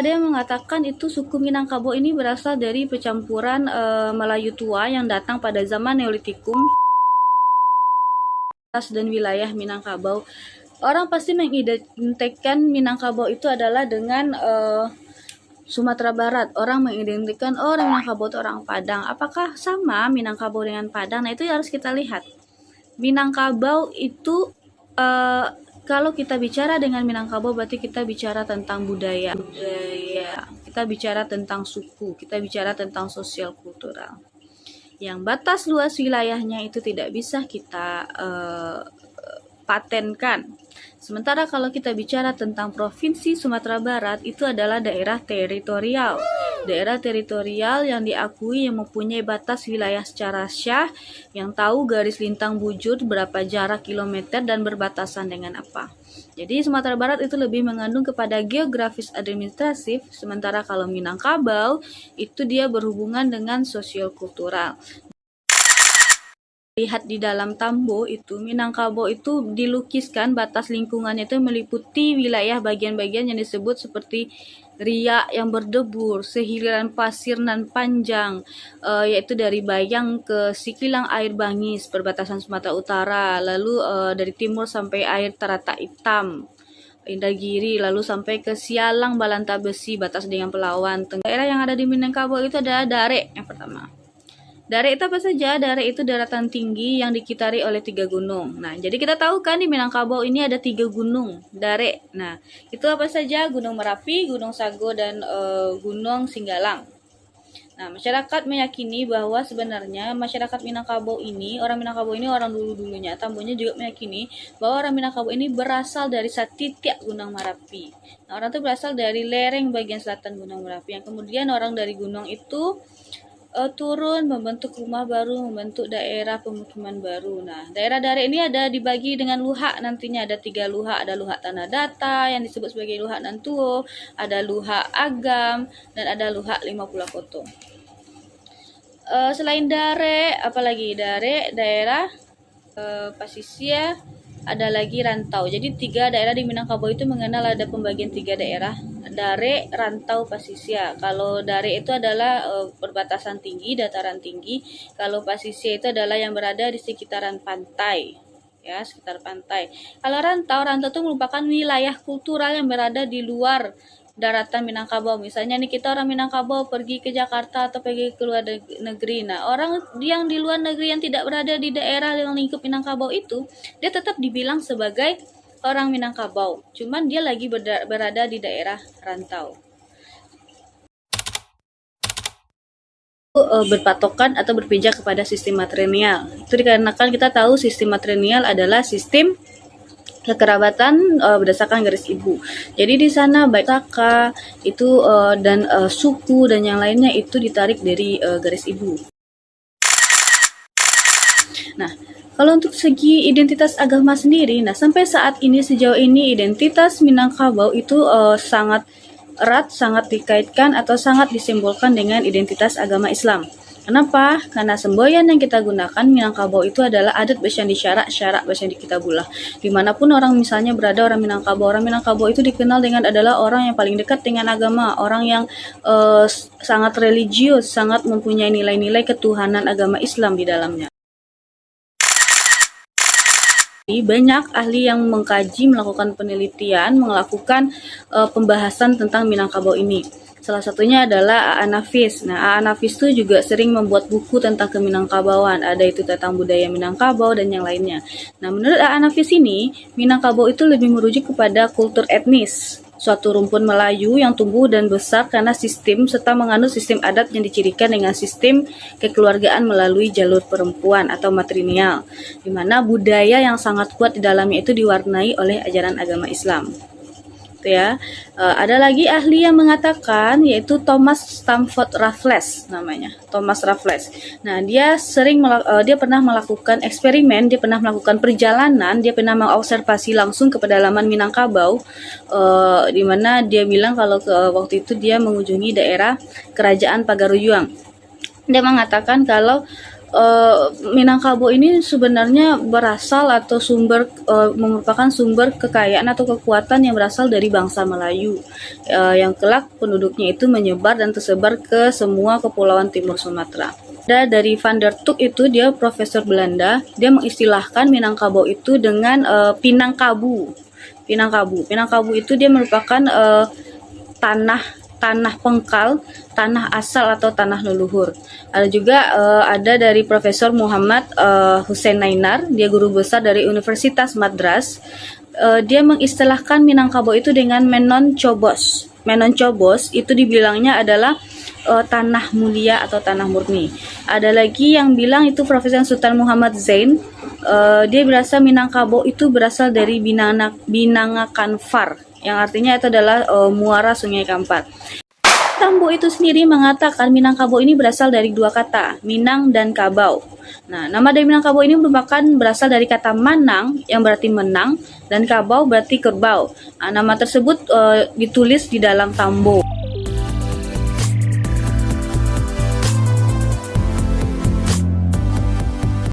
ada yang mengatakan itu suku Minangkabau ini berasal dari percampuran Melayu tua yang datang pada zaman Neolitikum dan wilayah Minangkabau. Orang pasti mengidentikan Minangkabau itu adalah dengan Sumatera Barat. Orang mengidentikan orang Minangkabau itu orang Padang. Apakah sama Minangkabau dengan Padang? Nah, itu harus kita lihat. Minangkabau itu kalau kita bicara dengan Minangkabau berarti kita bicara tentang budaya. Kita bicara tentang suku, kita bicara tentang sosial kultural. Yang batas luas wilayahnya itu tidak bisa kita patenkan. Sementara kalau kita bicara tentang Provinsi Sumatera Barat, itu adalah daerah teritorial. Daerah teritorial yang diakui yang mempunyai batas wilayah secara syah, yang tahu garis lintang bujur berapa jarak kilometer dan berbatasan dengan apa. Jadi Sumatera Barat itu lebih mengandung kepada geografis administratif, sementara kalau Minangkabau itu dia berhubungan dengan sosial kultural. Lihat di dalam Tambo itu, Minangkabau itu dilukiskan batas lingkungannya itu meliputi wilayah bagian-bagian yang disebut seperti riak yang berdebur, sehiliran pasir nan panjang, yaitu dari Bayang ke Sikilang Air Bangis, perbatasan Sumatera Utara, lalu dari timur sampai air Tarata Hitam, Indragiri, lalu sampai ke Sialang Balanta Besi, batas dengan Pelawan. Daerah yang ada di Minangkabau itu adalah Dare yang pertama. Dare itu apa saja? Dare itu daratan tinggi yang dikitari oleh 3 gunung. Nah, jadi kita tahu kan di Minangkabau ini ada 3 gunung, Dare. Nah, itu apa saja? Gunung Merapi, Gunung Sago, dan Gunung Singgalang. Nah, masyarakat meyakini bahwa sebenarnya masyarakat Minangkabau ini, orang Minangkabau ini orang dulu-dulunya, Tambonya juga meyakini bahwa orang Minangkabau ini berasal dari Satitiak Gunung Merapi. Nah, orang itu berasal dari lereng bagian selatan Gunung Merapi, yang kemudian orang dari gunung itu turun membentuk rumah baru, membentuk daerah pemukiman baru. Nah, daerah Dare ini ada dibagi dengan luhak, nantinya ada 3 luhak, ada luhak Tanah Data yang disebut sebagai luhak Nantuo, ada luhak Agam, dan ada luhak 50 Koto. Selain Dare, apalagi Dare, daerah Pasisir, ada lagi Rantau. Jadi 3 daerah di Minangkabau itu mengenal ada pembagian 3 daerah, Dare, Rantau, Pasisir. Kalau Dare itu adalah perbatasan tinggi, dataran tinggi. Kalau Pasisir itu adalah yang berada di sekitaran pantai, ya, sekitar pantai. Kalau Rantau itu merupakan wilayah kultural yang berada di luar daratan Minangkabau. Misalnya nih kita orang Minangkabau pergi ke Jakarta atau pergi ke luar negeri. Nah, orang yang di luar negeri yang tidak berada di daerah yang lingkup Minangkabau itu, dia tetap dibilang sebagai orang Minangkabau. Cuman dia lagi berada di daerah rantau. Berpatokan atau berpijak kepada sistem matrilineal. Itu dikarenakan kita tahu sistem matrilineal adalah sistem kekerabatan berdasarkan garis ibu. Jadi di sana baik kakak itu dan suku dan yang lainnya itu ditarik dari garis ibu. Nah, kalau untuk segi identitas agama sendiri, nah sampai saat ini sejauh ini identitas Minangkabau itu sangat erat, sangat dikaitkan atau sangat disimbolkan dengan identitas agama Islam. Kenapa? Karena semboyan yang kita gunakan Minangkabau itu adalah adat besyandi syarak besyandi kitabullah. Dimanapun orang misalnya berada orang Minangkabau itu dikenal dengan adalah orang yang paling dekat dengan agama, orang yang sangat religius, sangat mempunyai nilai-nilai ketuhanan agama Islam di dalamnya. Banyak ahli yang mengkaji, melakukan penelitian, melakukan pembahasan tentang Minangkabau ini. Salah satunya adalah A.A. Nafis. Nah, A.A. Nafis itu juga sering membuat buku tentang keminangkabauan. Ada itu tentang budaya Minangkabau dan yang lainnya. Nah, menurut A.A. Nafis ini, Minangkabau itu lebih merujuk kepada kultur etnis, suatu rumpun Melayu yang tumbuh dan besar karena sistem serta menganut sistem adat yang dicirikan dengan sistem kekeluargaan melalui jalur perempuan atau matrilineal, di mana budaya yang sangat kuat di dalamnya itu diwarnai oleh ajaran agama Islam. Ya, ada lagi ahli yang mengatakan yaitu Thomas Stamford Raffles namanya, Thomas Raffles. Nah, dia pernah melakukan eksperimen, dia pernah melakukan perjalanan, dia pernah mengobservasi langsung ke pedalaman Minangkabau, di mana dia bilang kalau waktu itu dia mengunjungi daerah kerajaan Pagaruyuang. Dia mengatakan kalau Minangkabau ini sebenarnya berasal atau merupakan sumber kekayaan atau kekuatan yang berasal dari bangsa Melayu, yang kelak penduduknya itu menyebar dan tersebar ke semua kepulauan timur Sumatera. Dari Van der Tuk itu, dia profesor Belanda, dia mengistilahkan Minangkabau itu dengan Pinangkabu. Pinangkabu itu dia merupakan tanah pengkal, tanah asal atau tanah leluhur. Ada juga ada dari Profesor Muhammad Hussein Nainar, dia guru besar dari Universitas Madras. Dia mengistilahkan Minangkabau itu dengan Menon Chobos. Menon Chobos itu dibilangnya adalah tanah mulia atau tanah murni. Ada lagi yang bilang itu Profesor Sultan Muhammad Zain. Dia berasa Minangkabau itu berasal dari Binanga Kanfar, yang artinya itu adalah muara Sungai Kampar. Tambo itu sendiri mengatakan Minangkabau ini berasal dari dua kata, Minang dan Kabau. Nah, nama dari Minangkabau ini merupakan berasal dari kata Manang yang berarti menang dan Kabau berarti kerbau. Nah, nama tersebut ditulis di dalam Tambo.